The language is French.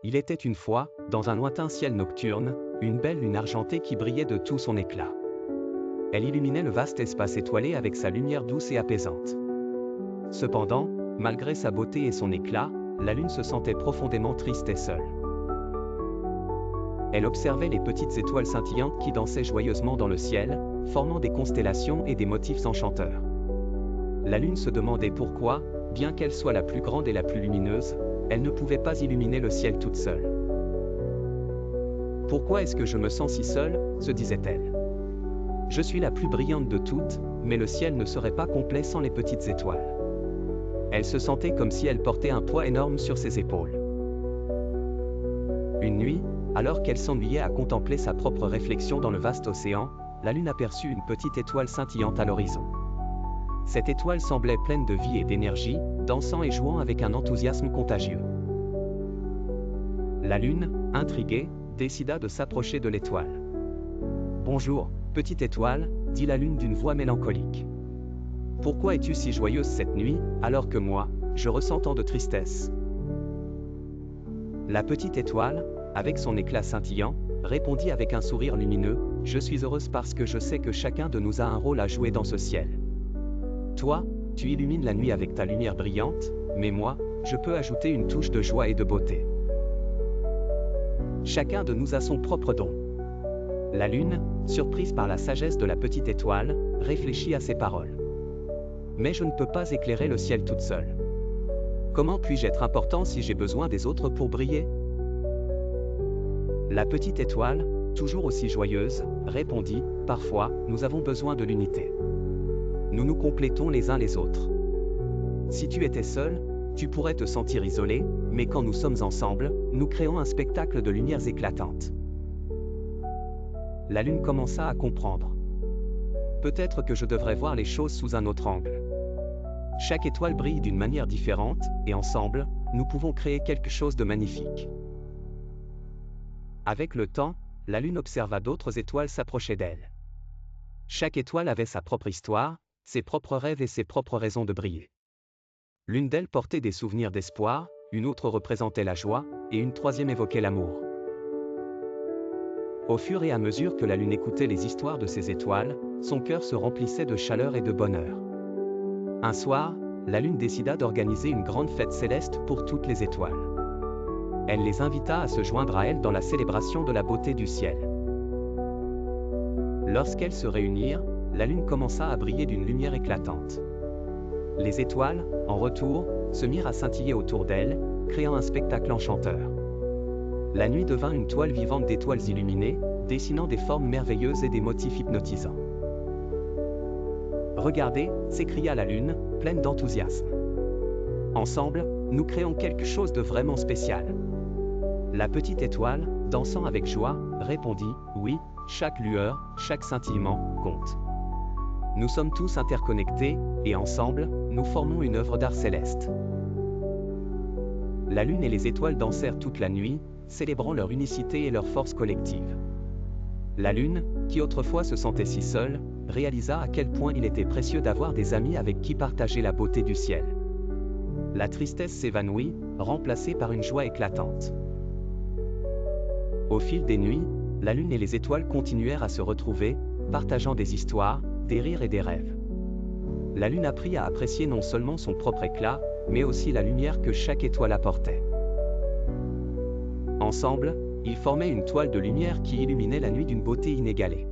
Il était une fois, dans un lointain ciel nocturne, une belle lune argentée qui brillait de tout son éclat. Elle illuminait le vaste espace étoilé avec sa lumière douce et apaisante. Cependant, malgré sa beauté et son éclat, la lune se sentait profondément triste et seule. Elle observait les petites étoiles scintillantes qui dansaient joyeusement dans le ciel, formant des constellations et des motifs enchanteurs. La lune se demandait pourquoi, bien qu'elle soit la plus grande et la plus lumineuse, elle ne pouvait pas illuminer le ciel toute seule. « Pourquoi est-ce que je me sens si seule ?» se disait-elle. « Je suis la plus brillante de toutes, mais le ciel ne serait pas complet sans les petites étoiles. » Elle se sentait comme si elle portait un poids énorme sur ses épaules. Une nuit, alors qu'elle s'ennuyait à contempler sa propre réflexion dans le vaste océan, la lune aperçut une petite étoile scintillante à l'horizon. Cette étoile semblait pleine de vie et d'énergie, dansant et jouant avec un enthousiasme contagieux. La lune, intriguée, décida de s'approcher de l'étoile. « Bonjour, petite étoile, » dit la lune d'une voix mélancolique. « Pourquoi es-tu si joyeuse cette nuit, alors que moi, je ressens tant de tristesse ?» La petite étoile, avec son éclat scintillant, répondit avec un sourire lumineux, « Je suis heureuse parce que je sais que chacun de nous a un rôle à jouer dans ce ciel. Toi, tu illumines la nuit avec ta lumière brillante, mais moi, je peux ajouter une touche de joie et de beauté. Chacun de nous a son propre don. » La lune, surprise par la sagesse de la petite étoile, réfléchit à ces paroles. « Mais je ne peux pas éclairer le ciel toute seule. Comment puis-je être important si j'ai besoin des autres pour briller ?» La petite étoile, toujours aussi joyeuse, répondit, « Parfois, nous avons besoin de l'unité. Nous nous complétons les uns les autres. Si tu étais seul, tu pourrais te sentir isolé, mais quand nous sommes ensemble, nous créons un spectacle de lumières éclatantes. » La lune commença à comprendre. « Peut-être que je devrais voir les choses sous un autre angle. Chaque étoile brille d'une manière différente, et ensemble, nous pouvons créer quelque chose de magnifique. » Avec le temps, la lune observa d'autres étoiles s'approcher d'elle. Chaque étoile avait sa propre histoire, ses propres rêves et ses propres raisons de briller. L'une d'elles portait des souvenirs d'espoir, une autre représentait la joie, et une troisième évoquait l'amour. Au fur et à mesure que la lune écoutait les histoires de ces étoiles, son cœur se remplissait de chaleur et de bonheur. Un soir, la lune décida d'organiser une grande fête céleste pour toutes les étoiles. Elle les invita à se joindre à elle dans la célébration de la beauté du ciel. Lorsqu'elles se réunirent, la lune commença à briller d'une lumière éclatante. Les étoiles, en retour, se mirent à scintiller autour d'elle, créant un spectacle enchanteur. La nuit devint une toile vivante d'étoiles illuminées, dessinant des formes merveilleuses et des motifs hypnotisants. « Regardez » s'écria la lune, pleine d'enthousiasme. « Ensemble, nous créons quelque chose de vraiment spécial. » La petite étoile, dansant avec joie, répondit, « Oui, chaque lueur, chaque scintillement, compte. Nous sommes tous interconnectés, et ensemble, nous formons une œuvre d'art céleste. » La lune et les étoiles dansèrent toute la nuit, célébrant leur unicité et leur force collective. La lune, qui autrefois se sentait si seule, réalisa à quel point il était précieux d'avoir des amis avec qui partager la beauté du ciel. La tristesse s'évanouit, remplacée par une joie éclatante. Au fil des nuits, la lune et les étoiles continuèrent à se retrouver, partageant des histoires, des rires et des rêves. La lune apprit à apprécier non seulement son propre éclat, mais aussi la lumière que chaque étoile apportait. Ensemble, ils formaient une toile de lumière qui illuminait la nuit d'une beauté inégalée.